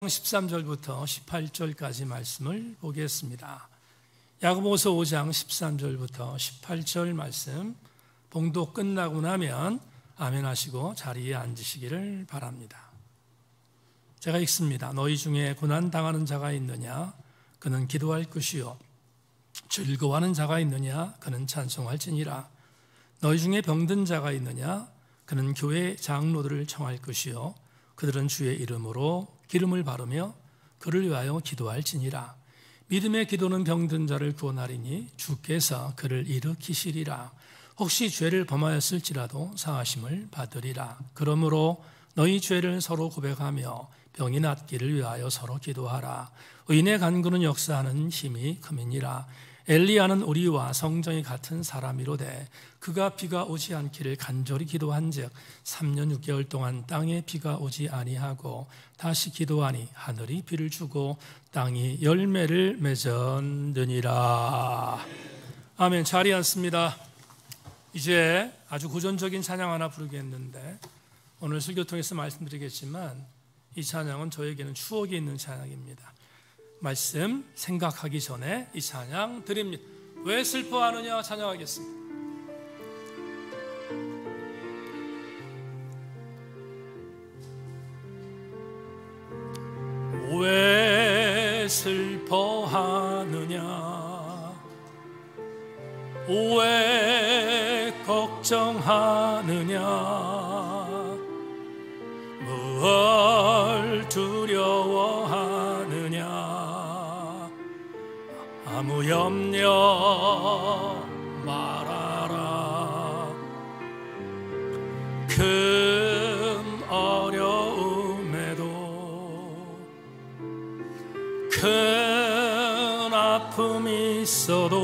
13절부터 18절까지 말씀을 보겠습니다. 야고보서 5장 13절부터 18절 말씀 봉독 끝나고 나면 아멘 하시고 자리에 앉으시기를 바랍니다. 제가 읽습니다. 너희 중에 고난당하는 자가 있느냐? 그는 기도할 것이요 즐거워하는 자가 있느냐? 그는 찬송할지니라. 너희 중에 병든 자가 있느냐? 그는 교회 장로들을 청할 것이요 그들은 주의 이름으로 기름을 바르며 그를 위하여 기도할지니라. 믿음의 기도는 병든 자를 구원하리니 주께서 그를 일으키시리라. 혹시 죄를 범하였을지라도 사하심을 받으리라. 그러므로 너희 죄를 서로 고백하며 병이 낫기를 위하여 서로 기도하라. 의인의 간구는 역사하는 힘이 큼이니라. 엘리야는 우리와 성정이 같은 사람이로되 그가 비가 오지 않기를 간절히 기도한즉 3년 6개월 동안 땅에 비가 오지 아니하고 다시 기도하니 하늘이 비를 주고 땅이 열매를 맺었느니라. 아멘. 자리에 앉습니다. 이제 아주 고전적인 찬양 하나 부르겠는데 오늘 설교 통해서 말씀드리겠지만 이 찬양은 저에게는 추억이 있는 찬양입니다. 말씀 생각하기 전에 이 찬양 드립니다. 왜 슬퍼하느냐 찬양하겠습니다. 왜 슬퍼하느냐 왜 걱정하느냐 뭘 두려워하느냐 아무 염려 말아라. 큰 어려움에도 큰 아픔이 있어도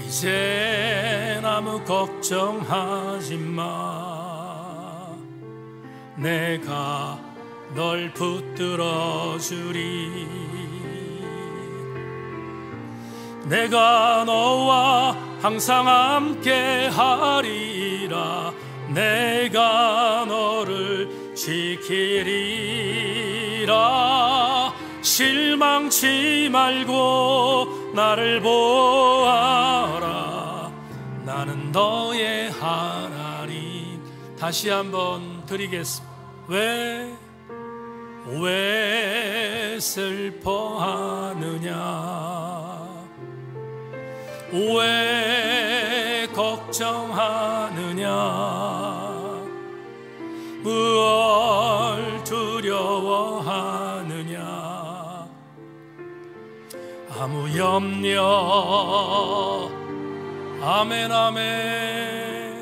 이젠 아무 걱정하지 마. 내가 널 붙들어 주리. 내가 너와 항상 함께 하리라. 내가 너를 지키리라. 실망치 말고 나를 보아라. 나는 너의 하나님. 다시 한번 드리겠습니다. 왜 슬퍼하느냐 왜 걱정하느냐 뭘 두려워하느냐 아무 염려 아멘 아멘.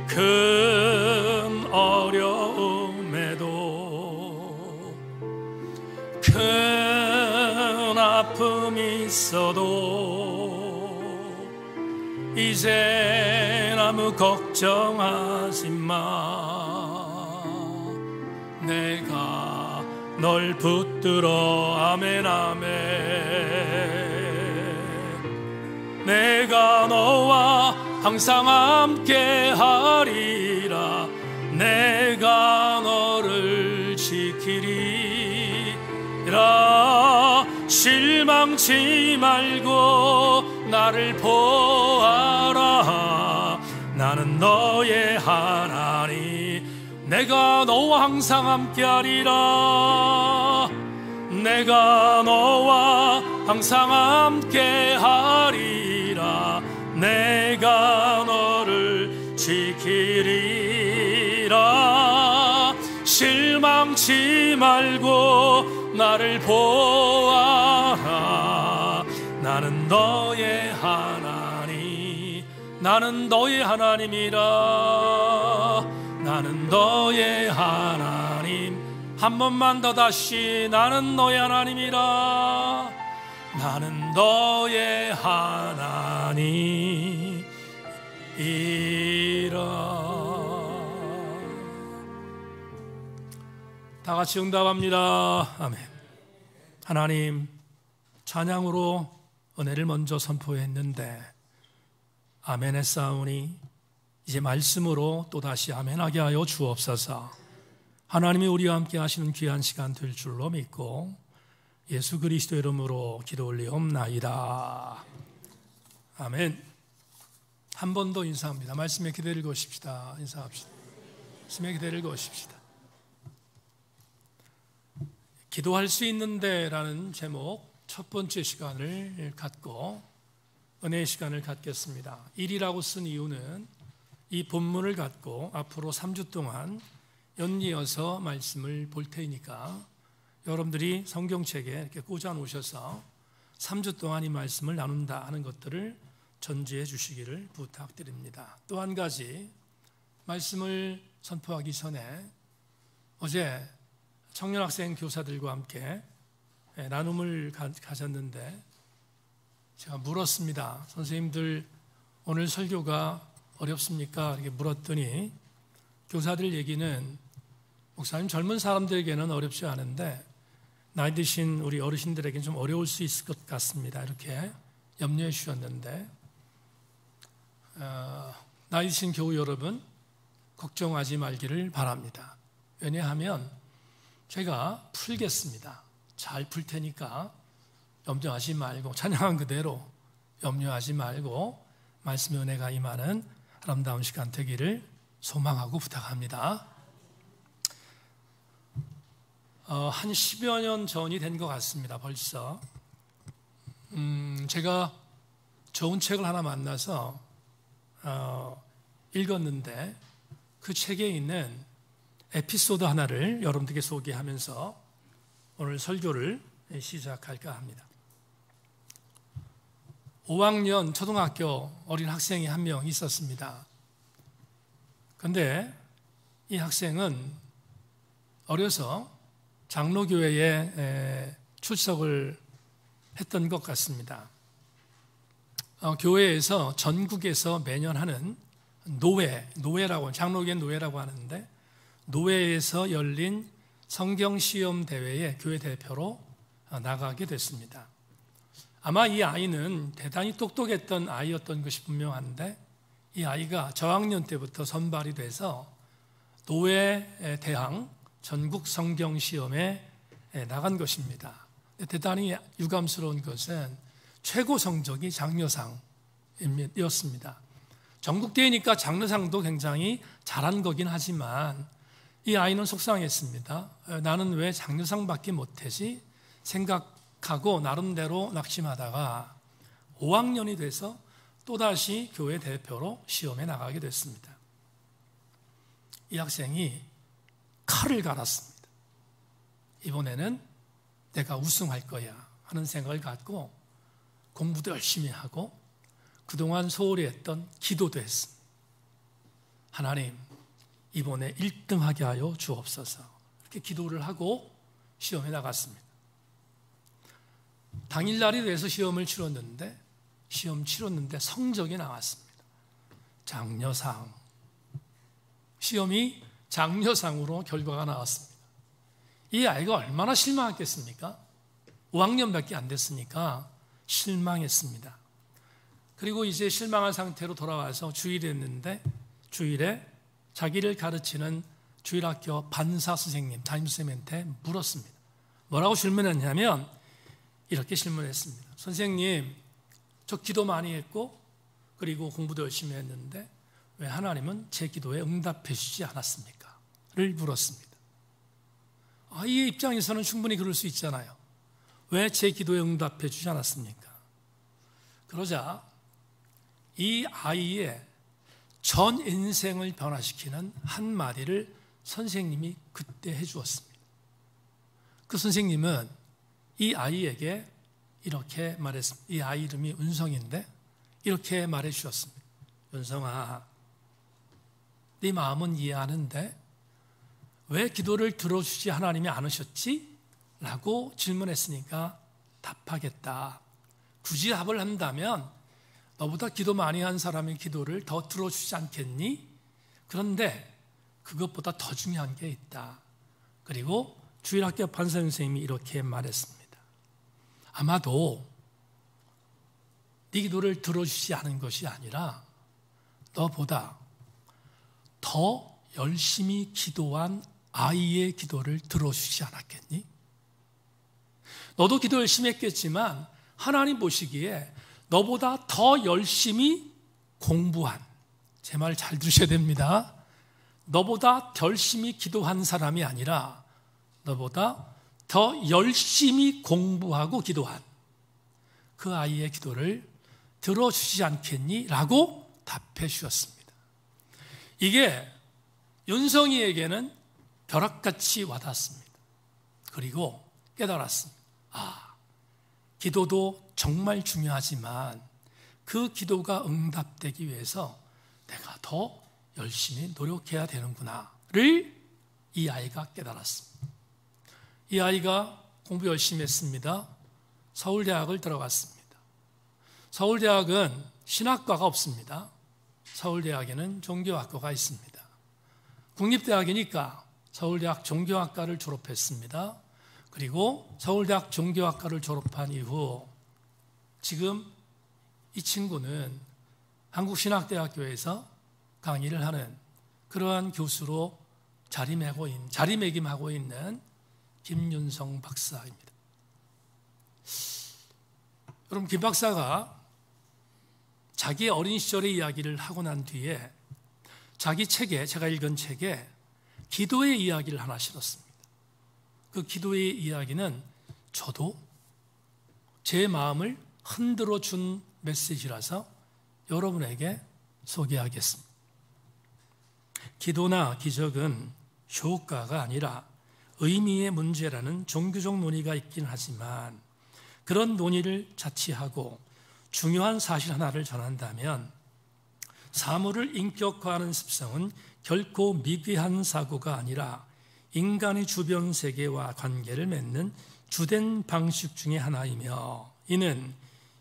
큰 어려움에도 큰 아픔이 있어도 이젠 아무 걱정하지 마. 내가 널 붙들어 아멘 아멘. 내가 너와 항상 함께 하리라. 내가 너를 지키리라. 실망치 말고 나를 보아라. 나는 너의 하나님. 내가 너와 항상 함께 하리라. 내가 너와 항상 함께 하리라. 내가 너를 지키리라. 실망치 말고 나를 보아라. 나는 너의 하나님. 나는 너의 하나님이라. 나는 너의 하나님. 한 번만 더 다시. 나는 너의 하나님이라. 나는 너의 하나님이라. 다 같이 응답합니다. 아멘. 하나님, 찬양으로 은혜를 먼저 선포했는데 아멘 했사오니 이제 말씀으로 또다시 아멘하게 하여 주옵소서. 하나님이 우리와 함께 하시는 귀한 시간 될 줄로 믿고 예수 그리스도 이름으로 기도 올리옵나이다. 아멘. 한 번 더 인사합니다. 말씀에 기대를 거십시다. 인사합시다. 말씀에 기대를 거십시다. 기도할 수 있는데 라는 제목 첫 번째 시간을 갖고 은혜의 시간을 갖겠습니다. 일이라고 쓴 이유는 이 본문을 갖고 앞으로 3주 동안 연이어서 말씀을 볼 테니까 여러분들이 성경책에 이렇게 꽂아 놓으셔서 3주 동안 이 말씀을 나눈다 하는 것들을 전제해 주시기를 부탁드립니다. 또 한 가지 말씀을 선포하기 전에 어제 청년학생 교사들과 함께 나눔을 가졌는데 제가 물었습니다. 선생님들 오늘 설교가 어렵습니까? 이렇게 물었더니 교사들 얘기는 목사님 젊은 사람들에게는 어렵지 않은데 나이 드신 우리 어르신들에게는 좀 어려울 수 있을 것 같습니다. 이렇게 염려해 주셨는데 나이 드신 교우 여러분 걱정하지 말기를 바랍니다. 왜냐하면 제가 풀겠습니다. 잘 풀 테니까 염려하지 말고 찬양한 그대로 염려하지 말고 말씀의 은혜가 임하는 아름다운 시간 되기를 소망하고 부탁합니다. 한 10여 년 전이 된 것 같습니다. 벌써 제가 좋은 책을 하나 만나서 읽었는데 그 책에 있는 에피소드 하나를 여러분들께 소개하면서 오늘 설교를 시작할까 합니다. 5학년 초등학교 어린 학생이 한 명 있었습니다. 그런데 이 학생은 어려서 장로교회에 출석을 했던 것 같습니다. 교회에서 전국에서 매년 하는 노회라고 장로교회 노회라고 하는데 노회에서 열린 성경시험 대회에 교회 대표로 나가게 됐습니다. 아마 이 아이는 대단히 똑똑했던 아이였던 것이 분명한데 이 아이가 저학년 때부터 선발이 돼서 노회 대항 전국 성경시험에 나간 것입니다. 대단히 유감스러운 것은 최고 성적이 장려상이었습니다. 전국대회니까 장려상도 굉장히 잘한 거긴 하지만 이 아이는 속상했습니다. 나는 왜 장려상밖에 못하지? 생각하고 나름대로 낙심하다가 5학년이 돼서 또다시 교회 대표로 시험에 나가게 됐습니다. 이 학생이 칼을 갈았습니다. 이번에는 내가 우승할 거야 하는 생각을 갖고 공부도 열심히 하고 그동안 소홀히 했던 기도도 했습니다. 하나님, 이번에 1등하게 하여 주옵소서. 이렇게 기도를 하고 시험에 나갔습니다. 당일날이 돼서 시험을 치렀는데 성적이 나왔습니다. 장려상. 시험이 장려상으로 결과가 나왔습니다. 이 아이가 얼마나 실망했겠습니까? 5학년밖에 안 됐으니까 실망했습니다. 그리고 이제 실망한 상태로 돌아와서 주일에 했는데 주일에 자기를 가르치는 주일학교 반사 선생님, 담임선생님한테 물었습니다. 뭐라고 질문했냐면 이렇게 질문했습니다. 선생님, 저 기도 많이 했고 그리고 공부도 열심히 했는데 왜 하나님은 제 기도에 응답해 주지 않았습니까? 를 물었습니다. 아이의 입장에서는 충분히 그럴 수 있잖아요. 왜 제 기도에 응답해 주지 않았습니까? 그러자 이 아이의 전 인생을 변화시키는 한마디를 선생님이 그때 해주었습니다. 그 선생님은 이 아이에게 이렇게 말했습니다. 이 아이 이름이 은성인데 이렇게 말해 주셨습니다. 은성아, 네 마음은 이해하는데 왜 기도를 들어주지 하나님이 않으셨지? 라고 질문했으니까 답하겠다. 굳이 답을 한다면 너보다 기도 많이 한 사람의 기도를 더 들어주지 않겠니? 그런데 그것보다 더 중요한 게 있다. 그리고 주일학교 판사 선생님이 이렇게 말했습니다. 아마도 네 기도를 들어주지 않은 것이 아니라 너보다 더 열심히 기도한 아이의 기도를 들어주시지 않았겠니? 너도 기도 열심히 했겠지만 하나님 보시기에 너보다 더 열심히 공부한, 제 말 잘 들으셔야 됩니다. 너보다 열심히 기도한 사람이 아니라 너보다 더 열심히 공부하고 기도한 그 아이의 기도를 들어주시지 않겠니? 라고 답해 주셨습니다. 이게 윤성이에게는 벼락같이 와닿았습니다. 그리고 깨달았습니다. 기도도 정말 중요하지만 그 기도가 응답되기 위해서 내가 더 열심히 노력해야 되는구나를 이 아이가 깨달았습니다. 이 아이가 공부 열심히 했습니다. 서울대학을 들어갔습니다. 서울대학은 신학과가 없습니다. 서울대학에는 종교학과가 있습니다. 국립대학이니까 서울대학 종교학과를 졸업했습니다. 그리고 서울대학 종교학과를 졸업한 이후 지금 이 친구는 한국신학대학교에서 강의를 하는 그러한 교수로 자리매김하고 있는 김윤성 박사입니다. 여러분, 김 박사가 자기의 어린 시절의 이야기를 하고 난 뒤에 자기 책에, 제가 읽은 책에 기도의 이야기를 하나 실었습니다. 그 기도의 이야기는 저도 제 마음을 흔들어 준 메시지라서 여러분에게 소개하겠습니다. 기도나 기적은 효과가 아니라 의미의 문제라는 종교적 논의가 있긴 하지만 그런 논의를 자치하고 중요한 사실 하나를 전한다면 사물을 인격화하는 습성은 결코 미개한 사고가 아니라 인간의 주변 세계와 관계를 맺는 주된 방식 중의 하나이며 이는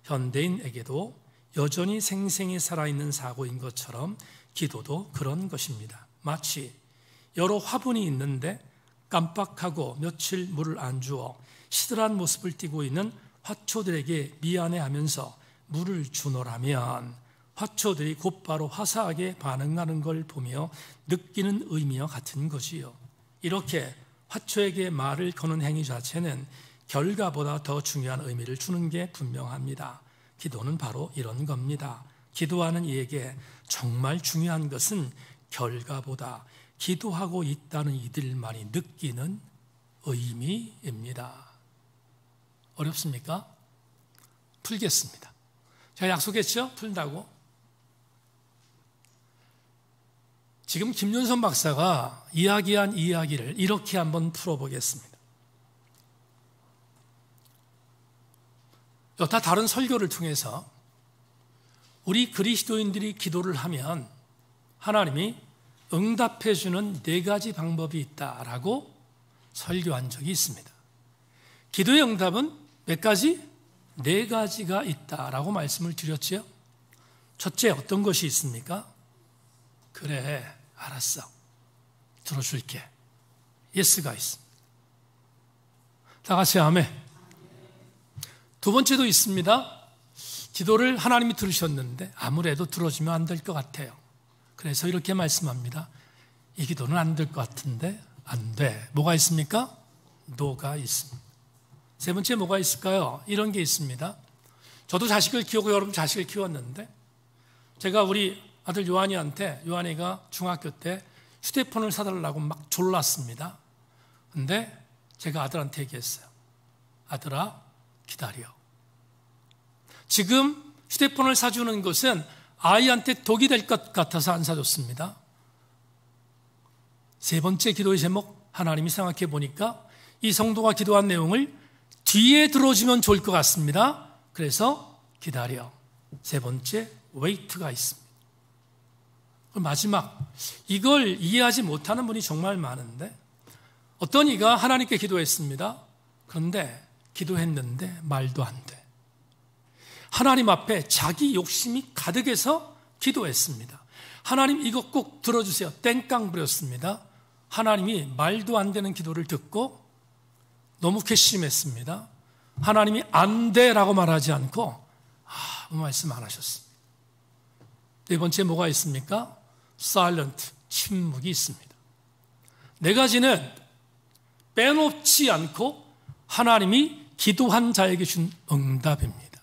현대인에게도 여전히 생생히 살아있는 사고인 것처럼 기도도 그런 것입니다. 마치 여러 화분이 있는데 깜빡하고 며칠 물을 안 주어 시들한 모습을 띠고 있는 화초들에게 미안해하면서 물을 주노라면 화초들이 곧바로 화사하게 반응하는 걸 보며 느끼는 의미와 같은 거지요. 이렇게 화초에게 말을 거는 행위 자체는 결과보다 더 중요한 의미를 주는 게 분명합니다. 기도는 바로 이런 겁니다. 기도하는 이에게 정말 중요한 것은 결과보다 기도하고 있다는 이들만이 느끼는 의미입니다. 어렵습니까? 풀겠습니다. 제가 약속했죠? 풀다고. 지금 김윤선 박사가 이야기한 이야기를 이렇게 한번 풀어보겠습니다. 여타 다른 설교를 통해서 우리 그리스도인들이 기도를 하면 하나님이 응답해 주는 4가지 방법이 있다라고 설교한 적이 있습니다. 기도의 응답은 몇 가지? 4가지가 있다라고 말씀을 드렸지요. 첫째, 어떤 것이 있습니까? 그래, 알았어. 들어줄게. 예스가 있습니다. 다 같이 아멘. 두 번째도 있습니다. 기도를 하나님이 들으셨는데 아무래도 들어주면 안 될 것 같아요. 그래서 이렇게 말씀합니다. 이 기도는 안 될 것 같은데 안 돼. 뭐가 있습니까? 노가 있습니다. 세 번째 뭐가 있을까요? 이런 게 있습니다. 저도 자식을 키우고 여러분 자식을 키웠는데 제가 우리 아들 요한이가 중학교 때 휴대폰을 사달라고 막 졸랐습니다. 근데 제가 아들한테 얘기했어요. 아들아, 기다려. 지금 휴대폰을 사주는 것은 아이한테 독이 될 것 같아서 안 사줬습니다. 세 번째 기도의 제목, 하나님이 생각해 보니까 이 성도가 기도한 내용을 뒤에 들어주면 좋을 것 같습니다. 그래서 기다려. 세 번째, 웨이트가 있습니다. 마지막, 이걸 이해하지 못하는 분이 정말 많은데 어떤 이가 하나님께 기도했습니다. 그런데 기도했는데 말도 안 돼. 하나님 앞에 자기 욕심이 가득해서 기도했습니다. 하나님 이거 꼭 들어주세요. 땡깡 부렸습니다. 하나님이 말도 안 되는 기도를 듣고 너무 괘씸했습니다. 하나님이 안 돼라고 말하지 않고 아무 말씀 안 하셨습니다. 네 번째 뭐가 있습니까? silent, 침묵이 있습니다. 네 가지는 빼놓지 않고 하나님이 기도한 자에게 준 응답입니다.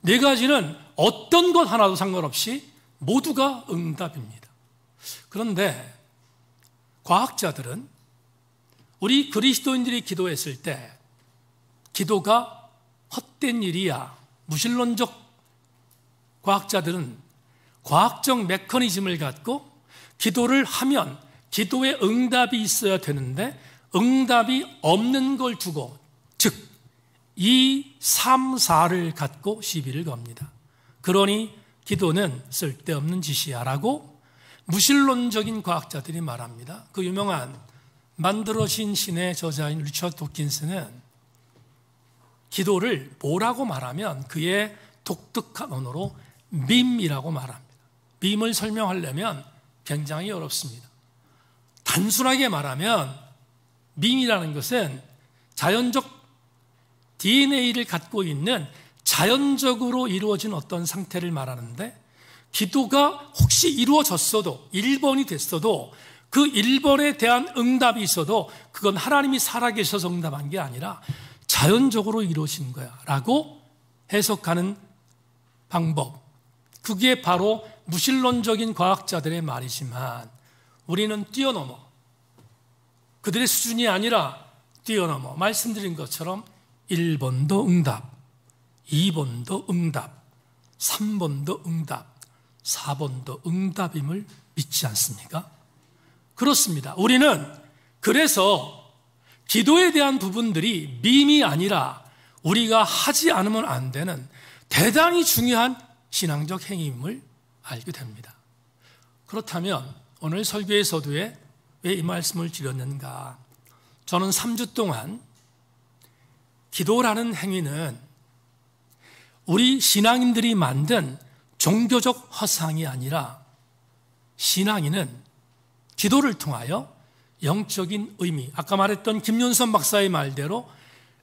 네 가지는 어떤 것 하나도 상관없이 모두가 응답입니다. 그런데 과학자들은 우리 그리스도인들이 기도했을 때 기도가 헛된 일이야, 무신론적 과학자들은 과학적 메커니즘을 갖고 기도를 하면 기도에 응답이 있어야 되는데 응답이 없는 걸 두고, 즉 2, 3, 4를 갖고 시비를 겁니다. 그러니 기도는 쓸데없는 짓이야 라고 무신론적인 과학자들이 말합니다. 그 유명한 만들어진 신의 저자인 리처드 도킨스는 기도를 뭐라고 말하면 그의 독특한 언어로 밈이라고 말합니다. 밈을 설명하려면 굉장히 어렵습니다. 단순하게 말하면 밈이라는 것은 자연적 DNA를 갖고 있는 자연적으로 이루어진 어떤 상태를 말하는데, 기도가 혹시 이루어졌어도 1번이 됐어도 그 1번에 대한 응답이 있어도 그건 하나님이 살아계셔서 응답한 게 아니라 자연적으로 이루어진 거야 라고 해석하는 방법, 그게 바로 무신론적인 과학자들의 말이지만 우리는 뛰어넘어, 그들의 수준이 아니라 뛰어넘어 말씀드린 것처럼 1번도 응답, 2번도 응답, 3번도 응답, 4번도 응답임을 믿지 않습니까? 그렇습니다. 우리는 그래서 기도에 대한 부분들이 밈이 아니라 우리가 하지 않으면 안 되는 대단히 중요한 신앙적 행위임을 알게 됩니다. 그렇다면 오늘 설교의 서두에 왜 이 말씀을 드렸는가? 저는 3주 동안 기도라는 행위는 우리 신앙인들이 만든 종교적 허상이 아니라 신앙인은 기도를 통하여 영적인 의미, 아까 말했던 김윤선 박사의 말대로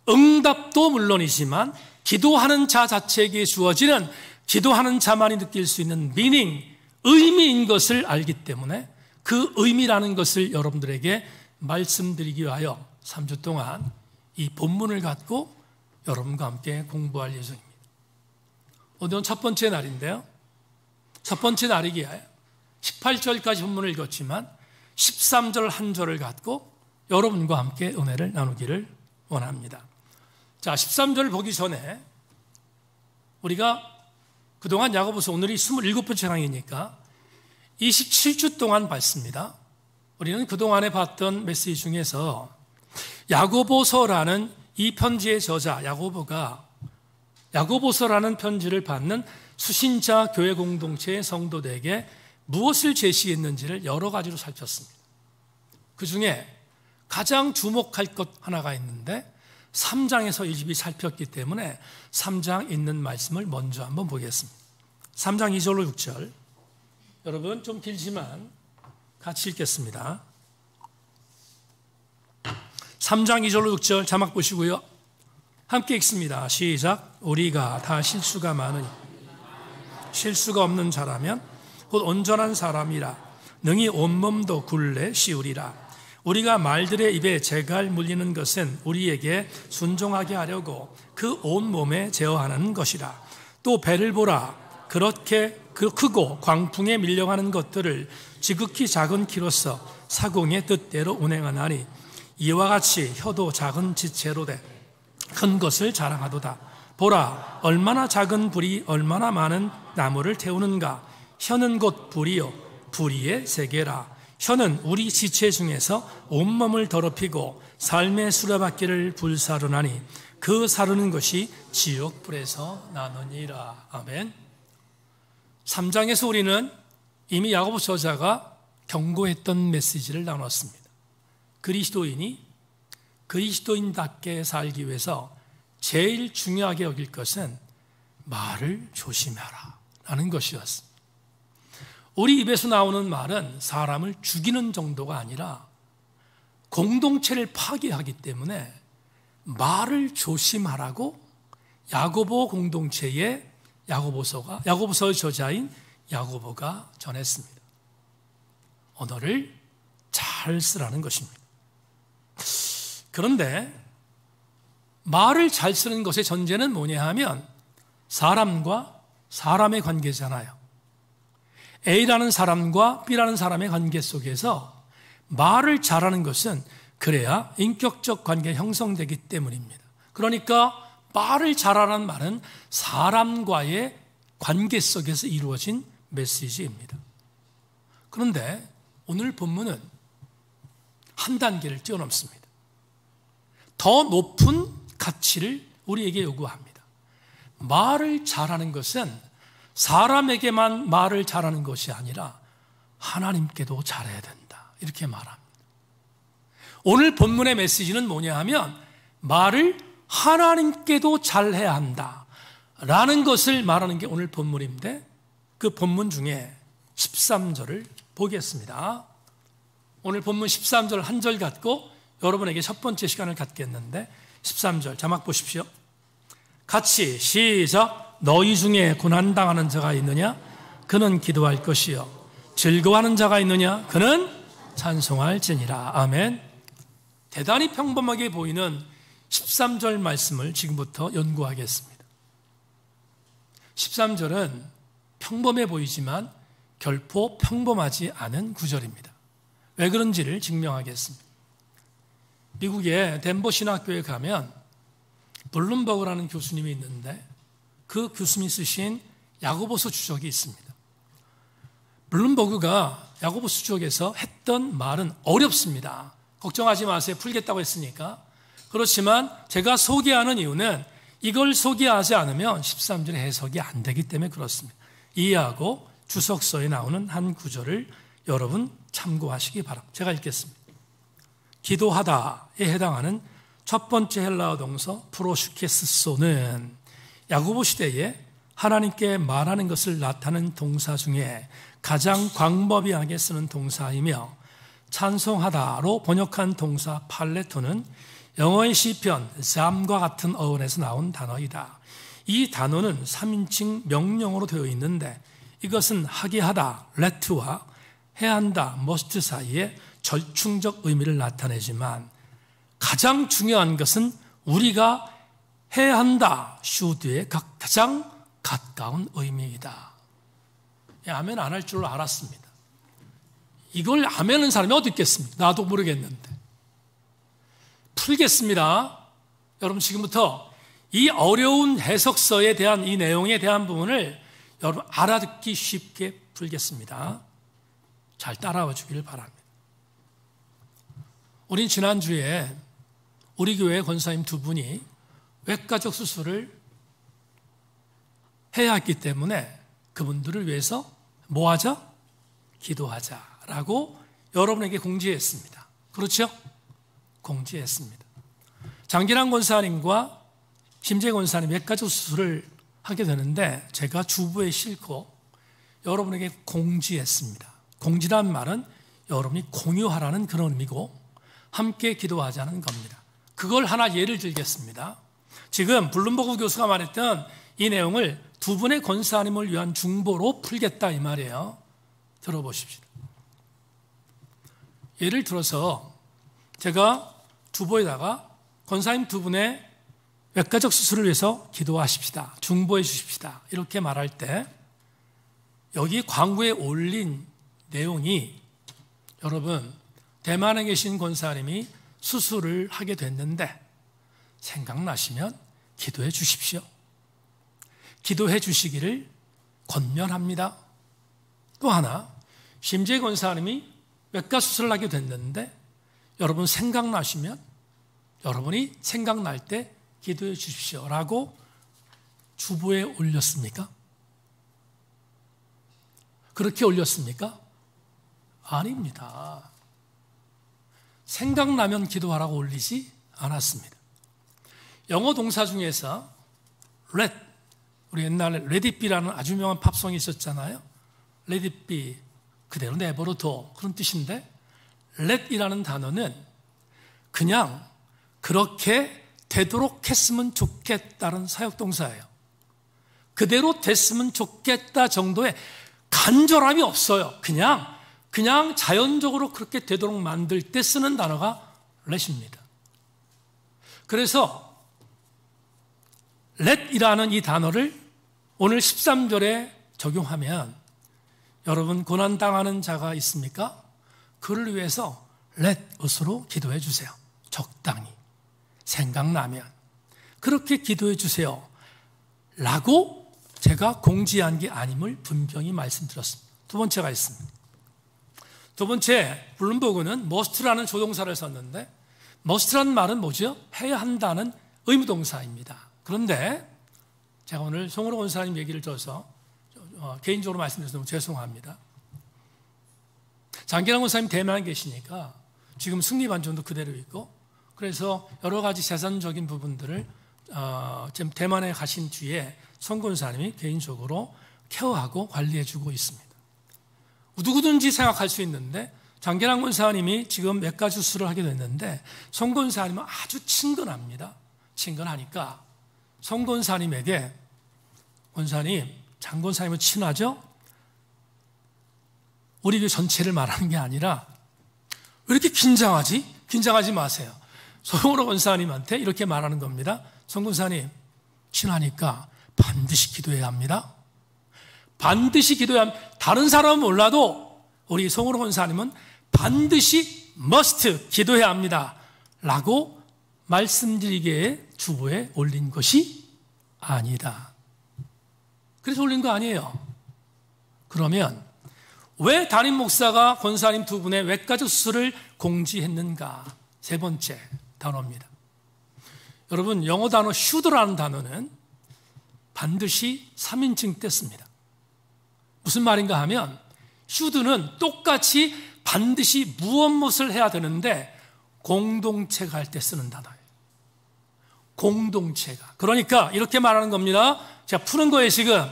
응답도 물론이지만 기도하는 자 자체에게 주어지는, 기도하는 자만이 느낄 수 있는 미닝, 의미인 것을 알기 때문에 그 의미라는 것을 여러분들에게 말씀드리기 위하여 3주 동안 이 본문을 갖고 여러분과 함께 공부할 예정입니다. 오늘은 첫 번째 날인데요, 첫 번째 날이기에 18절까지 본문을 읽었지만 13절 한 절을 갖고 여러분과 함께 은혜를 나누기를 원합니다. 자, 13절을 보기 전에 우리가 그동안 야고보서, 오늘이 27번째 강의니까 27주 동안 봤습니다. 우리는 그동안에 봤던 메시지 중에서 야고보서라는 이 편지의 저자 야고보가 야고보서라는 편지를 받는 수신자 교회 공동체의 성도들에게 무엇을 제시했는지를 여러 가지로 살폈습니다. 그 중에 가장 주목할 것 하나가 있는데 3장에서 이 집이 살폈기 때문에 3장 있는 말씀을 먼저 한번 보겠습니다. 3장 2절로 6절, 여러분 좀 길지만 같이 읽겠습니다. 3장 2절로 6절 자막 보시고요, 함께 읽습니다. 시작. 우리가 다 실수가 많으니 실수가 없는 자라면 곧 온전한 사람이라 능히 온몸도 굴레 씌우리라. 우리가 말들의 입에 재갈 물리는 것은 우리에게 순종하게 하려고 그 온몸에 제어하는 것이라. 또 배를 보라. 그렇게 크고 광풍에 밀려가는 것들을 지극히 작은 키로서 사공의 뜻대로 운행하나니 이와 같이 혀도 작은 지체로 돼 큰 것을 자랑하도다. 보라, 얼마나 작은 불이 얼마나 많은 나무를 태우는가. 혀는 곧 불이요 불의의 세계라. 혀는 우리 지체 중에서 온몸을 더럽히고 삶의 수레바퀴를 불사르나니 그 사르는 것이 지옥불에서 나느니라. 아멘. 3장에서 우리는 이미 야고보 저자가 경고했던 메시지를 나눴습니다. 그리스도인이 그리스도인답게 살기 위해서 제일 중요하게 여길 것은 말을 조심하라 라는 것이었습니다. 우리 입에서 나오는 말은 사람을 죽이는 정도가 아니라 공동체를 파괴하기 때문에 말을 조심하라고 야고보 공동체의 야고보서의 저자인 야고보가 전했습니다. 언어를 잘 쓰라는 것입니다. 그런데 말을 잘 쓰는 것의 전제는 뭐냐 하면 사람과 사람의 관계잖아요. A라는 사람과 B라는 사람의 관계 속에서 말을 잘하는 것은 그래야 인격적 관계가 형성되기 때문입니다. 그러니까 말을 잘하라는 말은 사람과의 관계 속에서 이루어진 메시지입니다. 그런데 오늘 본문은 한 단계를 뛰어넘습니다. 더 높은 가치를 우리에게 요구합니다. 말을 잘하는 것은 사람에게만 말을 잘하는 것이 아니라 하나님께도 잘해야 된다. 이렇게 말합니다. 오늘 본문의 메시지는 뭐냐 하면 말을 하나님께도 잘해야 한다 라는 것을 말하는 게 오늘 본문인데 그 본문 중에 13절을 보겠습니다. 오늘 본문 13절 한 절 갖고 여러분에게 첫 번째 시간을 갖겠는데 13절 자막 보십시오. 같이 시작. 너희 중에 고난당하는 자가 있느냐? 그는 기도할 것이요. 즐거워하는 자가 있느냐? 그는 찬송할지니라. 아멘. 대단히 평범하게 보이는 13절 말씀을 지금부터 연구하겠습니다. 13절은 평범해 보이지만 결코 평범하지 않은 구절입니다. 왜 그런지를 증명하겠습니다. 미국의 덴버 신학교에 가면 블룸버그라는 교수님이 있는데 그 교수님이 쓰신 야고보서 주석이 있습니다. 블룸버그가 야고보서 주석에서 했던 말은 어렵습니다. 걱정하지 마세요. 풀겠다고 했으니까. 그렇지만 제가 소개하는 이유는 이걸 소개하지 않으면 13절의 해석이 안 되기 때문에 그렇습니다. 이해하고 주석서에 나오는 한 구절을 여러분 참고하시기 바랍니다. 제가 읽겠습니다. 기도하다에 해당하는 첫 번째 헬라어 동사 프로슈케스소는 야고보 시대에 하나님께 말하는 것을 나타내는 동사 중에 가장 광범위하게 쓰는 동사이며 찬송하다로 번역한 동사 팔레토는 영어의 시편 잠과 같은 어원에서 나온 단어이다. 이 단어는 3인칭 명령어로 되어 있는데 이것은 하게 하다, let와 해야 한다, must 사이에 절충적 의미를 나타내지만 가장 중요한 것은 우리가 해야 한다, should에 가장 가까운 의미이다. 아멘 안 할 줄 알았습니다. 이걸 아멘하는 사람이 어디 있겠습니까? 나도 모르겠는데. 풀겠습니다. 여러분 지금부터 이 어려운 해석서에 대한 이 내용에 대한 부분을 여러분 알아듣기 쉽게 풀겠습니다. 잘 따라와 주기를 바랍니다. 우린 지난주에 우리 교회 권사님 두 분이 외과적 수술을 해야 했기 때문에 그분들을 위해서 뭐 하자? 기도하자라고 여러분에게 공지했습니다. 그렇죠? 공지했습니다. 장기란 권사님과 심재 권사님 외과적 수술을 하게 되는데 제가 주부에 싣고 여러분에게 공지했습니다. 공지란 말은 여러분이 공유하라는 그런 의미고 함께 기도하자는 겁니다. 그걸 하나 예를 들겠습니다. 지금 블룸버그 교수가 말했던 이 내용을 두 분의 권사님을 위한 중보로 풀겠다 이 말이에요. 들어보십시오. 예를 들어서 제가 주보에다가 권사님 두 분의 외과적 수술을 위해서 기도하십시다. 중보해 주십시다. 이렇게 말할 때 여기 광고에 올린 내용이 여러분 대만에 계신 권사님이 수술을 하게 됐는데 생각나시면 기도해 주십시오. 기도해 주시기를 권면합니다. 또 하나 심재 권사님이 외과 수술을 하게 됐는데 여러분 생각나시면 여러분이 생각날 때 기도해 주십시오라고 주보에 올렸습니까? 그렇게 올렸습니까? 아닙니다. 생각나면 기도하라고 올리지 않았습니다. 영어 동사 중에서 let, 우리 옛날에 let it be라는 아주 유명한 팝송이 있었잖아요. let it be, 그대로 내버려둬 그런 뜻인데 let이라는 단어는 그냥 그렇게 되도록 했으면 좋겠다는 사역동사예요. 그대로 됐으면 좋겠다 정도의 간절함이 없어요. 그냥 그냥 자연적으로 그렇게 되도록 만들 때 쓰는 단어가 let입니다. 그래서 let이라는 이 단어를 오늘 13절에 적용하면 여러분 고난당하는 자가 있습니까? 그를 위해서 let으로 기도해 주세요. 적당히 생각나면 그렇게 기도해 주세요 라고 제가 공지한 게 아님을 분명히 말씀드렸습니다. 두 번째가 있습니다. 두 번째, 블룸버그는 must라는 조동사를 썼는데 must라는 말은 뭐죠? 해야 한다는 의무동사입니다. 그런데 제가 오늘 송으로 권사님 얘기를 들어서 개인적으로 말씀드려서 너무 죄송합니다. 장기랑 권사님 대만에 계시니까 지금 승리반전도 그대로 있고 그래서 여러 가지 재산적인 부분들을 지금 대만에 가신 뒤에 송 권사님이 개인적으로 케어하고 관리해주고 있습니다. 누구든지 생각할 수 있는데 장계랑 권사님이 지금 몇 가지 수술을 하게 됐는데 송 권사님은 아주 친근합니다. 친근하니까 송 권사님에게 권사님, 장 권사님은 친하죠? 우리 교회 전체를 말하는 게 아니라 왜 이렇게 긴장하지? 긴장하지 마세요. 송으로 권사님한테 이렇게 말하는 겁니다. 송 권사님, 친하니까 반드시 기도해야 합니다. 반드시 기도해야 합니다. 다른 사람은 몰라도 우리 송으로 권사님은 반드시 must 기도해야 합니다. 라고 말씀드리기에 주보에 올린 것이 아니다. 그래서 올린 거 아니에요. 그러면 왜 담임 목사가 권사님 두 분의 외과적 수술을 공지했는가? 세 번째 단어입니다. 여러분 영어 단어 should라는 단어는 반드시 3인칭 뗐습니다. 무슨 말인가 하면 should는 똑같이 반드시 무엇을 해야 되는데 공동체가 할 때 쓰는 단어예요. 공동체가. 그러니까 이렇게 말하는 겁니다. 제가 푸는 거예요. 지금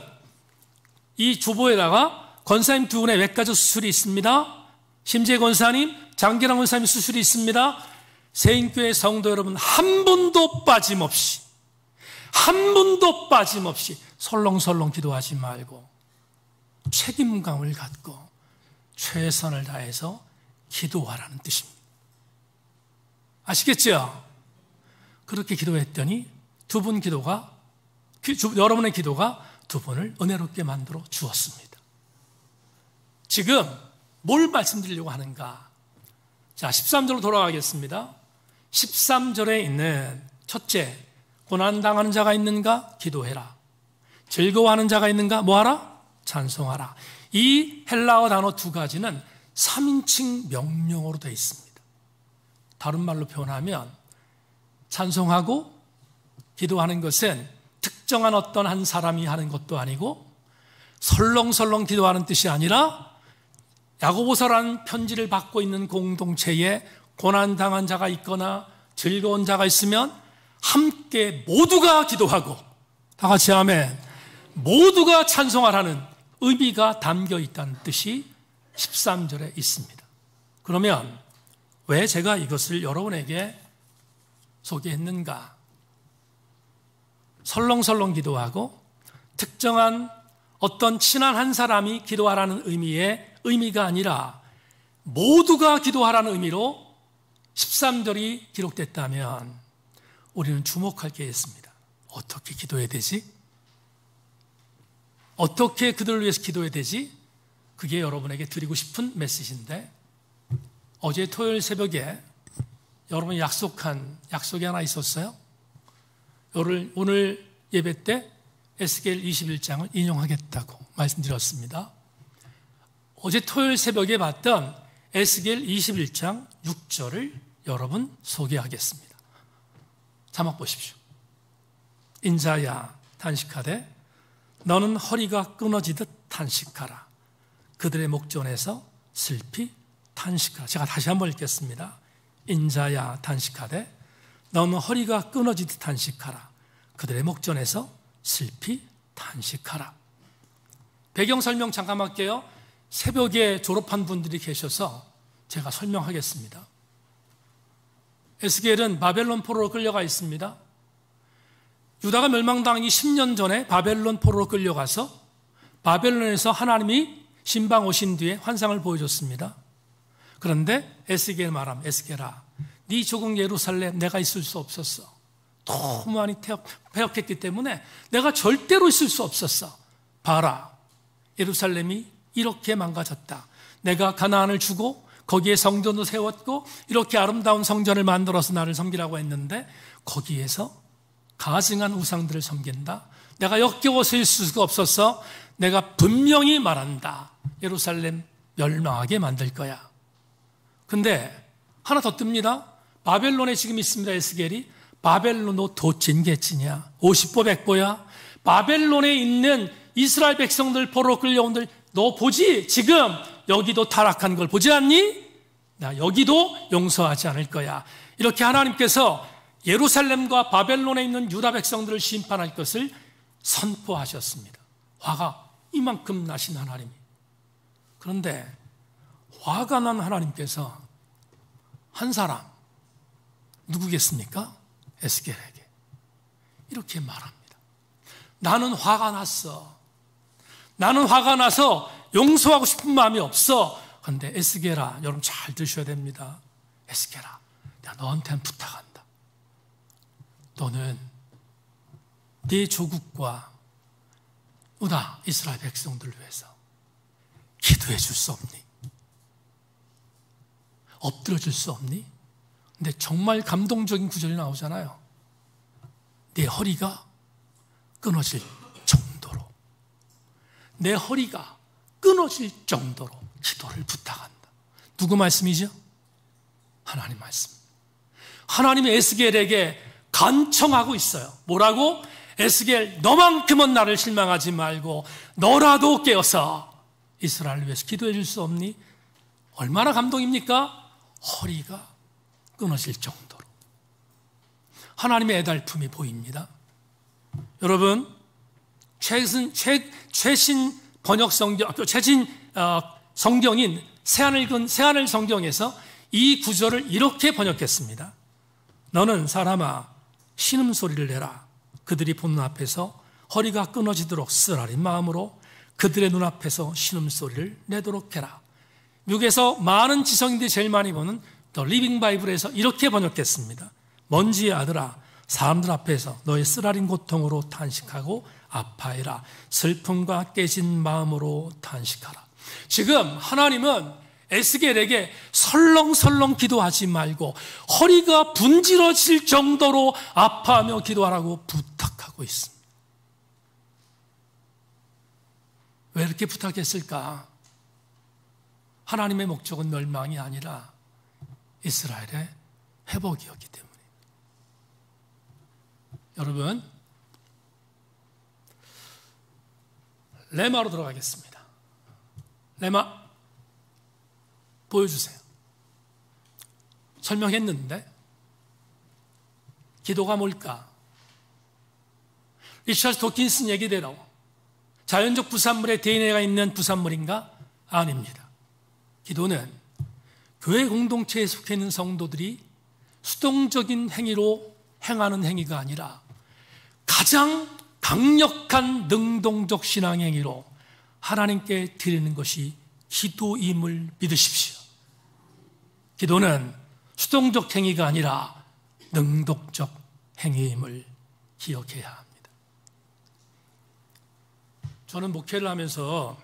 이 주보에다가 권사님 두 분의 외과적 수술이 있습니다. 심재 권사님, 장계랑 권사님 수술이 있습니다. 세인교회 성도 여러분 한 분도 빠짐없이 설렁설렁 기도하지 말고 책임감을 갖고 최선을 다해서 기도하라는 뜻입니다. 아시겠죠? 그렇게 기도했더니 여러분의 기도가 두 분을 은혜롭게 만들어 주었습니다. 지금 뭘 말씀드리려고 하는가? 자, 13절로 돌아가겠습니다. 13절에 있는 첫째, 고난당하는 자가 있는가? 기도해라. 즐거워하는 자가 있는가? 뭐하라? 찬송하라. 이 헬라어 단어 두 가지는 3인칭 명령어로 되어 있습니다. 다른 말로 표현하면 찬송하고 기도하는 것은 특정한 어떤 한 사람이 하는 것도 아니고 설렁설렁 기도하는 뜻이 아니라 야고보서라는 편지를 받고 있는 공동체에 고난당한 자가 있거나 즐거운 자가 있으면 함께 모두가 기도하고 다 같이 아멘, 모두가 찬송하라는 의미가 담겨 있다는 뜻이 13절에 있습니다. 그러면 왜 제가 이것을 여러분에게 소개했는가? 설렁설렁 기도하고 특정한 어떤 친한 한 사람이 기도하라는 의미가 아니라 모두가 기도하라는 의미로 13절이 기록됐다면 우리는 주목할 게 있습니다. 어떻게 기도해야 되지? 어떻게 그들을 위해서 기도해야 되지? 그게 여러분에게 드리고 싶은 메시지인데 어제 토요일 새벽에 여러분이 약속이 하나 있었어요. 오늘 예배 때 에스겔 21장을 인용하겠다고 말씀드렸습니다. 어제 토요일 새벽에 봤던 에스겔 21장 6절을 여러분 소개하겠습니다. 자막 보십시오. 인자야 탄식하되 너는 허리가 끊어지듯 탄식하라. 그들의 목전에서 슬피 탄식하라. 제가 다시 한번 읽겠습니다. 인자야 탄식하되 너는 허리가 끊어지듯 탄식하라. 그들의 목전에서 슬피 탄식하라. 배경 설명 잠깐 할게요. 새벽에 졸업한 분들이 계셔서 제가 설명하겠습니다. 에스겔은 바벨론 포로로 끌려가 있습니다. 유다가 멸망당하기 10년 전에 바벨론 포로로 끌려가서 바벨론에서 하나님이 신방 오신 뒤에 환상을 보여줬습니다. 그런데 에스겔 말함, 에스겔아, 네 조국 예루살렘 내가 있을 수 없었어. 너무 많이 폐역했기 때문에 내가 절대로 있을 수 없었어. 봐라, 예루살렘이 이렇게 망가졌다. 내가 가나안을 주고 거기에 성전도 세웠고 이렇게 아름다운 성전을 만들어서 나를 섬기라고 했는데 거기에서 가증한 우상들을 섬긴다. 내가 역겨워서 있을 수가 없어서 내가 분명히 말한다. 예루살렘 멸망하게 만들 거야. 근데 하나 더 뜹니다. 바벨론에 지금 있습니다. 에스겔이. 바벨론도 도찐개찐이야. 50보 100보야. 바벨론에 있는 이스라엘 백성들 포로 끌려온들 너 보지? 지금 여기도 타락한 걸 보지 않니? 나 여기도 용서하지 않을 거야. 이렇게 하나님께서 예루살렘과 바벨론에 있는 유다 백성들을 심판할 것을 선포하셨습니다. 화가 이만큼 나신 하나님이. 그런데 화가 난 하나님께서 한 사람 누구겠습니까? 에스겔에게 이렇게 말합니다. 나는 화가 났어. 나는 화가 나서 용서하고 싶은 마음이 없어. 그런데 에스겔아, 여러분 잘 들으셔야 됩니다. 에스겔아, 내가 너한테는 부탁한다. 너는 네 조국과 유다 이스라엘 백성들을 위해서 기도해 줄 수 없니? 엎드려 줄 수 없니? 근데 정말 감동적인 구절이 나오잖아요. 내 허리가 끊어질 정도로, 내 허리가 끊어질 정도로 기도를 부탁한다. 누구 말씀이죠? 하나님 말씀. 하나님이 에스겔에게 간청하고 있어요. 뭐라고? 에스겔, 너만큼은 나를 실망하지 말고 너라도 깨어서 이스라엘을 위해서 기도해 줄 수 없니? 얼마나 감동입니까? 허리가 끊어질 정도로 하나님의 애달픔이 보입니다. 여러분, 최신 번역 성경, 최신 성경인 새하늘 성경에서 이 구절을 이렇게 번역했습니다. 너는 사람아 신음소리를 내라. 그들이 보는 앞에서 허리가 끊어지도록 쓰라린 마음으로 그들의 눈앞에서 신음소리를 내도록 해라. 미국에서 많은 지성인들이 제일 많이 보는 더 리빙 바이블에서 이렇게 번역했습니다. 먼지의 아들아, 사람들 앞에서 너의 쓰라린 고통으로 탄식하고 아파해라. 슬픔과 깨진 마음으로 탄식하라. 지금 하나님은 에스겔에게 설렁설렁 기도하지 말고 허리가 분질러질 정도로 아파하며 기도하라고 부탁하고 있습니다. 왜 이렇게 부탁했을까? 하나님의 목적은 멸망이 아니라 이스라엘의 회복이었기 때문에. 여러분, 레마로 들어가겠습니다. 레마 보여주세요. 설명했는데 기도가 뭘까? 리처드 도킨슨 얘기대로 자연적 부산물에 DNA가 있는 부산물인가? 아닙니다. 기도는 교회 공동체에 속해 있는 성도들이 수동적인 행위로 행하는 행위가 아니라 가장 강력한 능동적 신앙 행위로 하나님께 드리는 것이 기도임을 믿으십시오. 기도는 수동적 행위가 아니라 능동적 행위임을 기억해야 합니다. 저는 목회를 하면서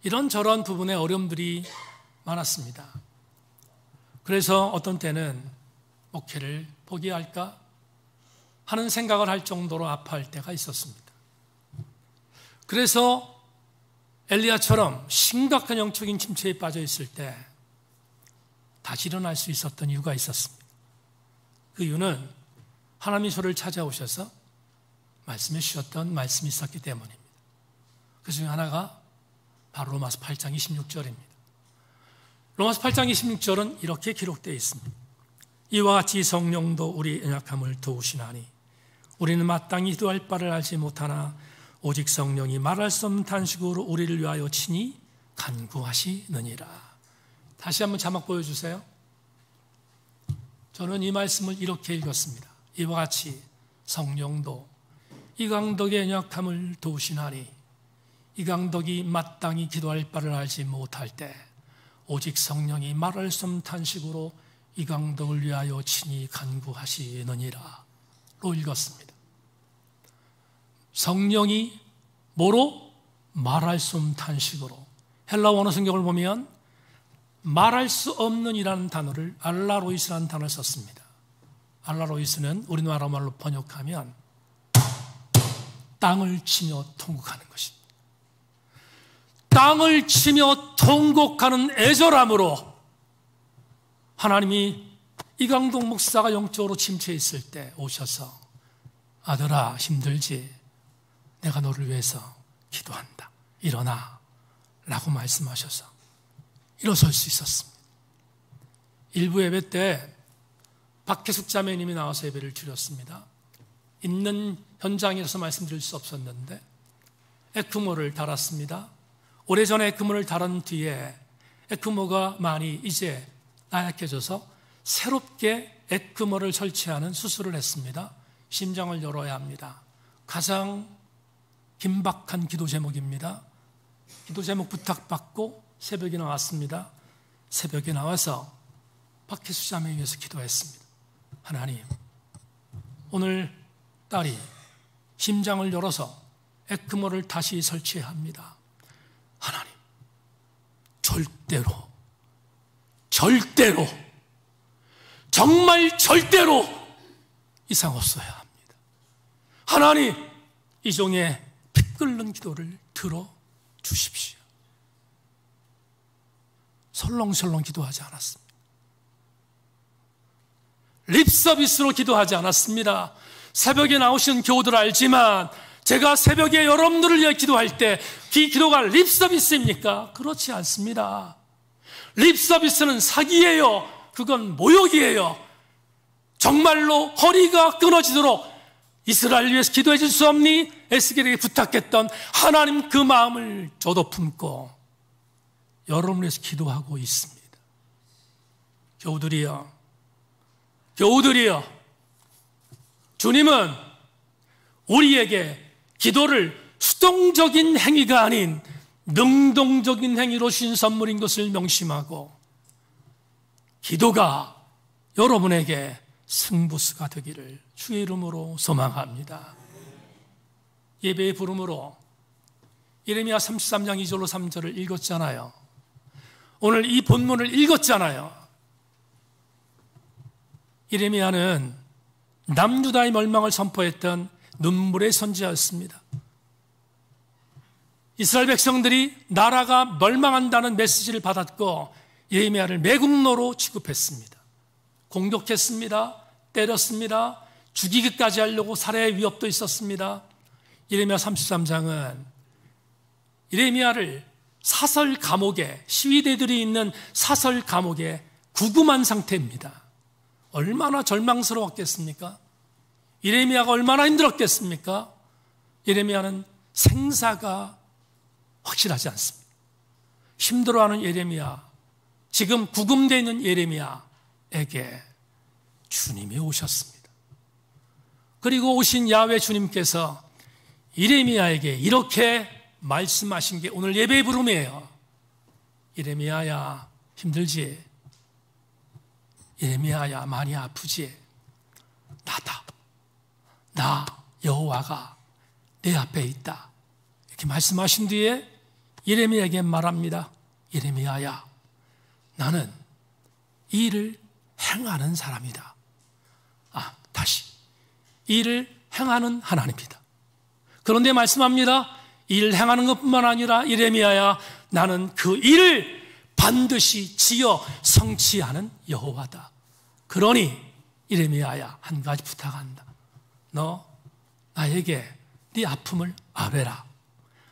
이런저런 부분에 어려움들이 많았습니다. 그래서 어떤 때는 목회를 포기할까 하는 생각을 할 정도로 아파할 때가 있었습니다. 그래서 엘리야처럼 심각한 영적인 침체에 빠져 있을 때 다시 일어날 수 있었던 이유가 있었습니다. 그 이유는 하나님이 저를 찾아오셔서 말씀해 주셨던 말씀이 있었기 때문입니다. 그 중에 하나가 바로 로마서 8장 26절입니다. 로마서 8장 26절은 이렇게 기록되어 있습니다. 이와 같이 성령도 우리 연약함을 도우시나니 우리는 마땅히 기도할 바를 알지 못하나 오직 성령이 말할 수 없는 탄식으로 우리를 위하여 친히 간구하시느니라. 다시 한번 자막 보여주세요. 저는 이 말씀을 이렇게 읽었습니다. 이와 같이 성령도 이 강덕의 연약함을 도우시나니 이강덕이 마땅히 기도할 바를 알지 못할 때 오직 성령이 말할 수 없는 탄식으로 이강덕을 위하여 친히 간구하시느니라 로 읽었습니다. 성령이 뭐로? 말할 수 없는 탄식으로. 헬라 원어 성경을 보면 말할 수 없는 이라는 단어를 알라로이스라는 단어를 썼습니다. 알라로이스는 우리나라 말로 번역하면 땅을 치며 통곡하는 것입니다. 땅을 치며 통곡하는 애절함으로 하나님이 이강동 목사가 영적으로 침체해 있을 때 오셔서 아들아 힘들지? 내가 너를 위해서 기도한다. 일어나 라고 말씀하셔서 일어설 수 있었습니다. 일부 예배 때 박혜숙 자매님이 나와서 예배를 드렸습니다. 있는 현장에서 말씀드릴 수 없었는데 에크모를 달았습니다. 오래전에 에크모를 달은 뒤에 에크모가 많이 이제 나약해져서 새롭게 에크모를 설치하는 수술을 했습니다. 심장을 열어야 합니다. 가장 긴박한 기도 제목입니다. 기도 제목 부탁받고 새벽에 나왔습니다. 새벽에 나와서 박혜수 자매에 위해서 기도했습니다. 하나님, 오늘 딸이 심장을 열어서 에크모를 다시 설치해야 합니다. 하나님, 절대로 정말 절대로 이상 없어야 합니다. 하나님, 이 종의 피 끓는 기도를 들어주십시오. 설렁설렁 기도하지 않았습니다. 립서비스로 기도하지 않았습니다. 새벽에 나오신 교우들 알지만 제가 새벽에 여러분들을 위해 기도할 때 그 기도가 립서비스입니까? 그렇지 않습니다. 립서비스는 사기예요. 그건 모욕이에요. 정말로 허리가 끊어지도록 이스라엘 위해서 기도해 줄 수 없니? 에스겔에게 부탁했던 하나님 그 마음을 저도 품고 여러분을 위해서 기도하고 있습니다. 교우들이여, 주님은 우리에게 기도를 수동적인 행위가 아닌 능동적인 행위로 주신 선물인 것을 명심하고 기도가 여러분에게 승부수가 되기를 주의 이름으로 소망합니다. 예배의 부름으로 예레미야 33장 2절로 3절을 읽었잖아요. 오늘 이 본문을 읽었잖아요. 예레미야는 남유다의 멸망을 선포했던 눈물의 선지자였습니다. 이스라엘 백성들이 나라가 멸망한다는 메시지를 받았고 예레미야를 매국노로 취급했습니다. 공격했습니다. 때렸습니다. 죽이기까지 하려고 살해의 위협도 있었습니다. 예레미야 33장은 예레미야를 사설 감옥에, 시위대들이 있는 사설 감옥에 구금한 상태입니다. 얼마나 절망스러웠겠습니까? 예레미야가 얼마나 힘들었겠습니까? 예레미야는 생사가 확실하지 않습니다. 힘들어하는 예레미야, 지금 구금되어 있는 예레미야에게 주님이 오셨습니다. 그리고 오신 야훼 주님께서 예레미야에게 이렇게 말씀하신 게 오늘 예배의 부름이에요. 예레미야야, 힘들지? 예레미야야, 많이 아프지? 나다. 나 여호와가 내 앞에 있다. 이렇게 말씀하신 뒤에 예레미야에게 말합니다. 예레미야야, 나는 이 일을 행하는 사람이다. 다시. 이 일을 행하는 하나님이다. 그런데 말씀합니다. 이 일을 행하는 것뿐만 아니라 예레미야야, 나는 그 일을 반드시 지어 성취하는 여호와다. 그러니 예레미야야, 한 가지 부탁한다. 너 나에게 네 아픔을 아뢰라.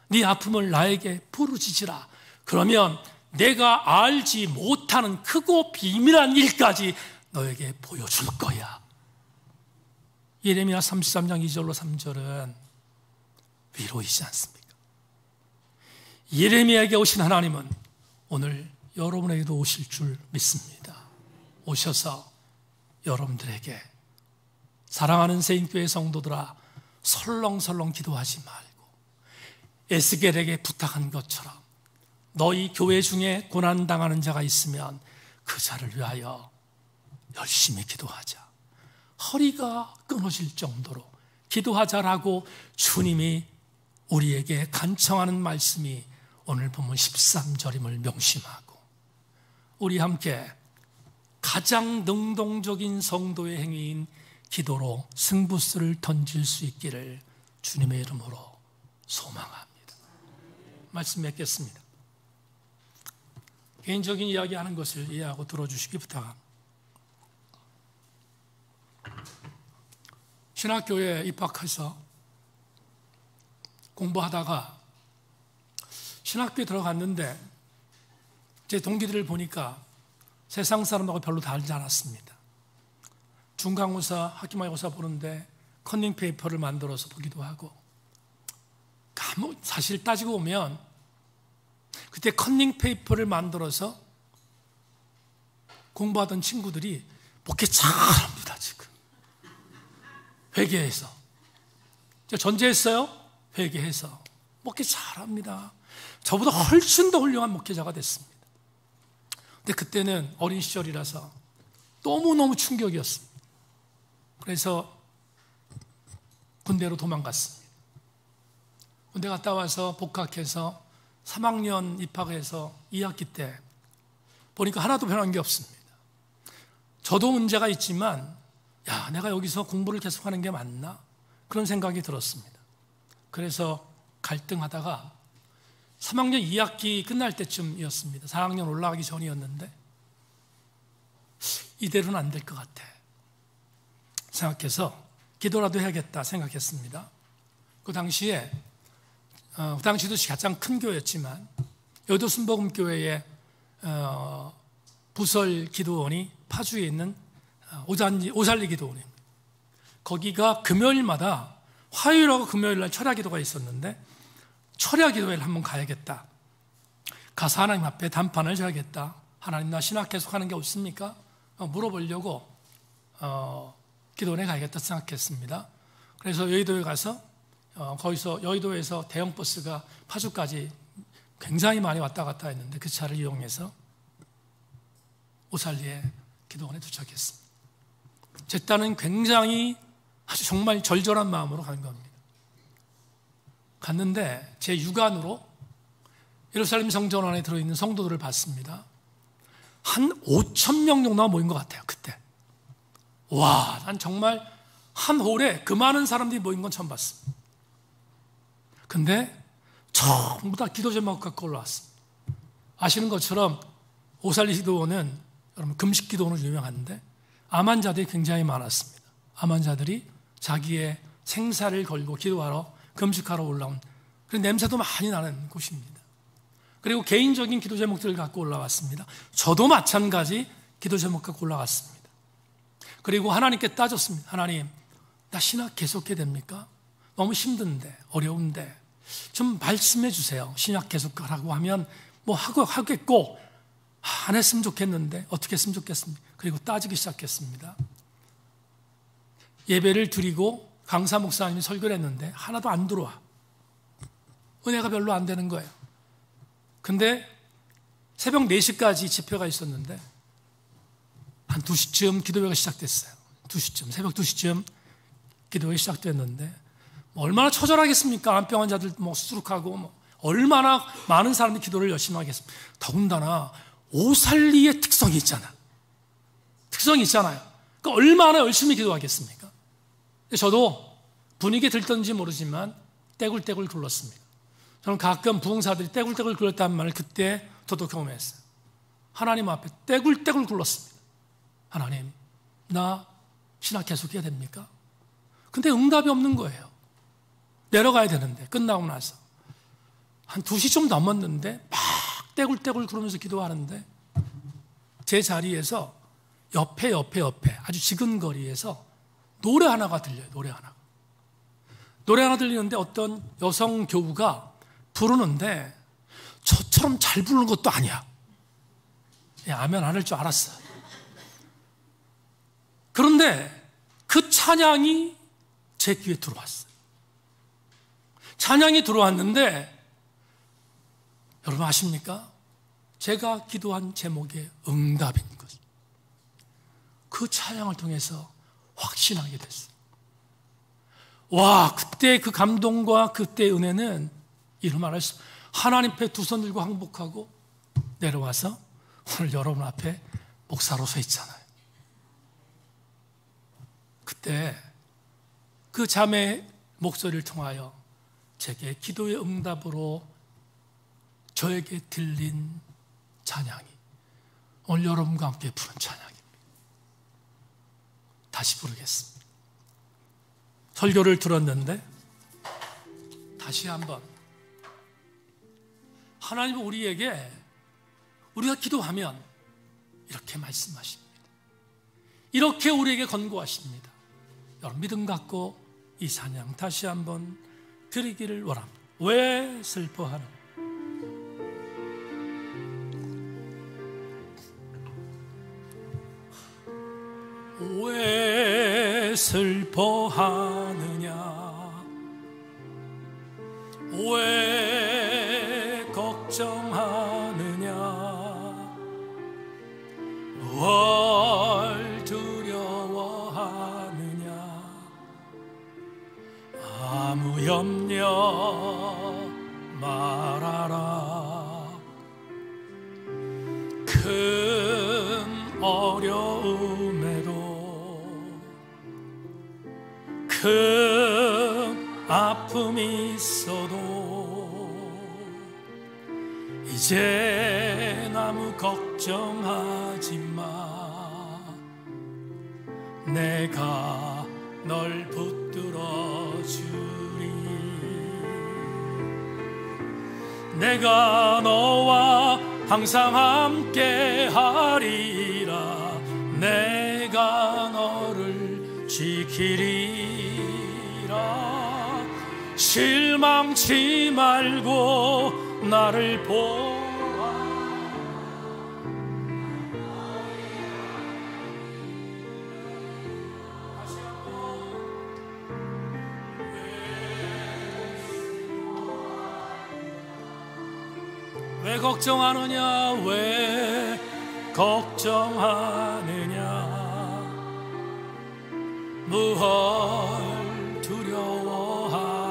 네 아픔을 나에게 부르짖으라. 그러면 내가 알지 못하는 크고 비밀한 일까지 너에게 보여줄 거야. 예레미야 33장 2절로 3절은 위로이지 않습니까? 예레미야에게 오신 하나님은 오늘 여러분에게도 오실 줄 믿습니다. 오셔서 여러분들에게 사랑하는 세인교회 성도들아, 설렁설렁 기도하지 말고 에스겔에게 부탁한 것처럼 너희 교회 중에 고난당하는 자가 있으면 그 자를 위하여 열심히 기도하자. 허리가 끊어질 정도로 기도하자라고 주님이 우리에게 간청하는 말씀이 오늘 보면 13절임을 명심하고, 우리 함께 가장 능동적인 성도의 행위인 기도로 승부수를 던질 수 있기를 주님의 이름으로 소망합니다. 말씀 맺겠습니다. 개인적인 이야기하는 것을 이해하고 들어주시기 부탁합니다. 신학교에 입학해서 공부하다가 신학교에 들어갔는데 제 동기들을 보니까 세상 사람하고 별로 다르지 않았습니다. 중간고사, 학기말고사 보는데 컨닝 페이퍼를 만들어서 보기도 하고, 사실 따지고 보면 그때 컨닝 페이퍼를 만들어서 공부하던 친구들이 목회 잘합니다. 지금 회계해서 전제했어요. 회계해서 목회 잘합니다. 저보다 훨씬 더 훌륭한 목회자가 됐습니다. 근데 그때는 어린 시절이라서 너무너무 충격이었습니다. 그래서 군대로 도망갔습니다. 군대 갔다 와서 복학해서 3학년 입학해서 2학기 때 보니까 하나도 변한 게 없습니다. 저도 문제가 있지만 내가 여기서 공부를 계속하는 게 맞나? 그런 생각이 들었습니다. 그래서 갈등하다가 3학년 2학기 끝날 때쯤이었습니다. 4학년 올라가기 전이었는데 이대로는 안 될 것 같아 생각해서 기도라도 해야겠다 생각했습니다. 그 당시에 그 당시도 가장 큰 교회였지만 여의도 순복음교회의 부설 기도원이 파주에 있는 오살리 기도원입니다. 거기가 금요일마다, 화요일하고 금요일날 철야 기도가 있었는데 철야 기도회를 한번 가야겠다. 가서 하나님 앞에 단판을 줘야겠다. 하나님, 나 신학 계속하는 게 없습니까? 물어보려고 기도원에 가야겠다 생각했습니다. 그래서 여의도에 가서 거기서 여의도에서 대형 버스가 파주까지 굉장히 많이 왔다 갔다 했는데 그 차를 이용해서 오살리에 기도원에 도착했습니다. 제 딸은 굉장히 아주 정말 절절한 마음으로 간 겁니다. 갔는데 제 육안으로 예루살렘 성전 안에 들어있는 성도들을 봤습니다. 한 5,000명 정도가 모인 것 같아요. 그때 와, 난 정말 한 홀에 그 많은 사람들이 모인 건 처음 봤습니다. 근데 전부 다 기도 제목 갖고 올라왔습니다. 아시는 것처럼 오살리 기도원은 여러분 금식 기도원으로 유명한데 암 환자들이 굉장히 많았습니다. 암 환자들이 자기의 생사를 걸고 기도하러 금식하러 올라온 그런 냄새도 많이 나는 곳입니다. 그리고 개인적인 기도 제목들을 갖고 올라왔습니다. 저도 마찬가지 기도 제목 갖고 올라왔습니다. 그리고 하나님께 따졌습니다. 하나님, 나 신학 계속해야 됩니까? 너무 힘든데, 어려운데 좀 말씀해 주세요. 신학 계속하라고 하면 뭐 하겠고, 안 했으면 좋겠는데 어떻게 했으면 좋겠습니까? 그리고 따지기 시작했습니다. 예배를 드리고 강사 목사님이 설교를 했는데 하나도 안 들어와. 은혜가 별로 안 되는 거예요. 근데 새벽 4시까지 집회가 있었는데 한 2시쯤 기도회가 시작됐어요. 2시쯤, 새벽 2시쯤 기도회가 시작됐는데 얼마나 처절하겠습니까? 암병 환자들 수룩하고 얼마나 많은 사람들이 기도를 열심히 하겠습니까? 더군다나 오살리의 특성이 있잖아요. 그러니까 얼마나 열심히 기도하겠습니까? 저도 분위기에 들던지 모르지만 떼굴떼굴 굴렀습니다. 저는 가끔 부흥사들이 떼굴떼굴 굴렀다는 말을 그때 저도 경험했어요. 하나님 앞에 떼굴떼굴 굴렀습니다. 하나님, 나 신학 계속해야 됩니까? 근데 응답이 없는 거예요. 내려가야 되는데 끝나고 나서 한 2시 좀 넘었는데 막 떼굴떼굴 구르면서 기도하는데 제 자리에서 옆에 아주 지근거리에서 노래 하나가 들려요. 노래 하나 들리는데 어떤 여성 교우가 부르는데 저처럼 잘 부르는 것도 아니야. 아멘 안 할 줄 알았어. 그런데 그 찬양이 제 귀에 들어왔어요. 찬양이 들어왔는데 여러분 아십니까? 제가 기도한 제목에 응답인 것, 그 찬양을 통해서 확신하게 됐어요. 와, 그때 그 감동과 그때의 은혜는 이루 말할 수, 하나님 앞에 두 손 들고 항복하고 내려와서 오늘 여러분 앞에 목사로 서 있잖아요. 그때 그 자매의 목소리를 통하여 제게 기도의 응답으로 저에게 들린 찬양이 오늘 여러분과 함께 부른 찬양입니다. 다시 부르겠습니다. 설교를 들었는데 다시 한번 하나님은 우리에게 우리가 기도하면 이렇게 말씀하십니다. 이렇게 우리에게 권고하십니다. 여러분 믿음 갖고 이 찬양 다시 한번 드리기를 원합니다. 왜 슬퍼하는? 왜 슬퍼하느냐? 왜 걱정하느냐? 뭘 두려워하느냐? 아무 염려 말아라. 큰 어려움에도 큰 아픔이 있어도 이제 아무 걱정하지 마. 내가 널 붙들어 주리. 내가 너와 항상 함께 하리라. 내가 너를 지키리라. 실망치 말고 나를 보아. 왜 걱정하느냐? 왜 걱정하느냐? 무얼 두려워하느냐?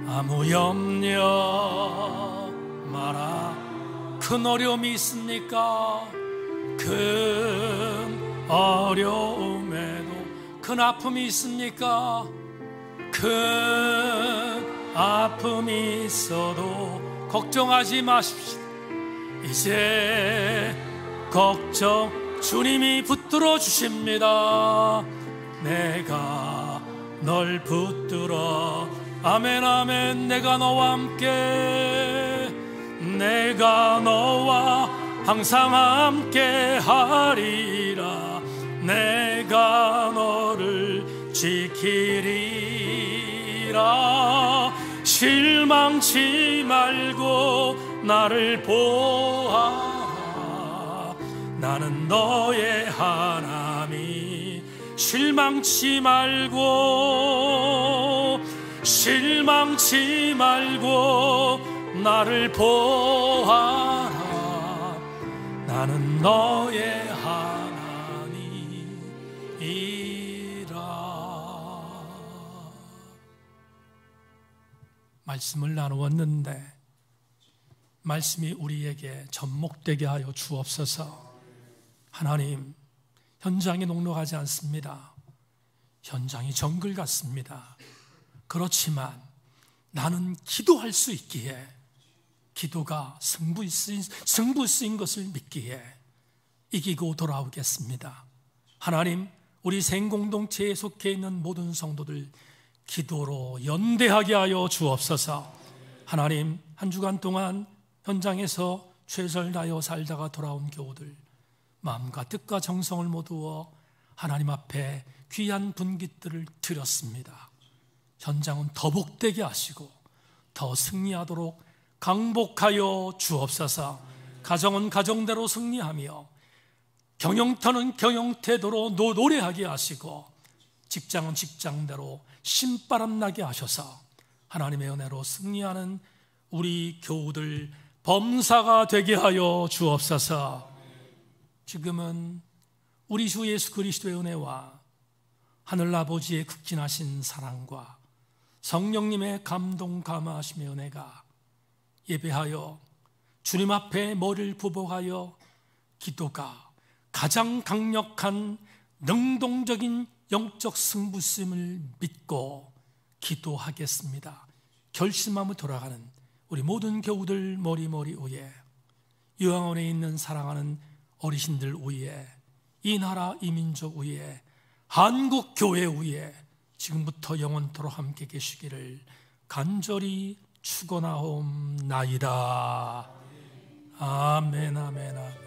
아무 염려 마라. 큰 어려움이 있습니까? 큰 어려움에도 큰 아픔이 있습니까? 큰 아픔이 있어도 걱정하지 마십시오. 이제 걱정 주님이 붙들어 주십니다. 내가 널 붙들어. 아멘 아멘. 내가 너와 함께, 내가 너와 항상 함께 하리라. 내가 너를 지키리라. 실망치 말고 나를 보아라. 나는 너의 하나님. 실망치 말고, 실망치 말고 나를 보아라. 나는 너의 하나님이라. 말씀을 나누었는데 말씀이 우리에게 접목되게 하여 주옵소서. 하나님, 현장이 녹록하지 않습니다. 현장이 정글 같습니다. 그렇지만 나는 기도할 수 있기에, 기도가 승부 쓰인 것을 믿기에 이기고 돌아오겠습니다. 하나님, 우리 생공동체에 속해 있는 모든 성도들 기도로 연대하게 하여 주옵소서. 하나님, 한 주간 동안 현장에서 최선을 다하여 살다가 돌아온 교우들 마음과 뜻과 정성을 모두어 하나님 앞에 귀한 분깃들을 드렸습니다. 현장은 더 복되게 하시고 더 승리하도록 강복하여 주옵소서. 가정은 가정대로 승리하며 경영터는 경영태도로 노래하게 하시고 직장은 직장대로 신바람 나게 하셔서 하나님의 은혜로 승리하는 우리 교우들 범사가 되게 하여 주옵소서. 지금은 우리 주 예수 그리스도의 은혜와 하늘아버지의 극진하신 사랑과 성령님의 감동 감화하심의 은혜가 예배하여 주님 앞에 머리를 굽어가여 기도가 가장 강력한 능동적인 영적 승부심을 믿고 기도하겠습니다. 결심하며 돌아가는 우리 모든 교우들 머리 위에, 요양원에 있는 사랑하는 어르신들 위에, 이 나라 이 민족 위에, 한국 교회 위에 지금부터 영원토록 함께 계시기를 간절히 축원하옵나이다. 아멘, 아멘, 아멘.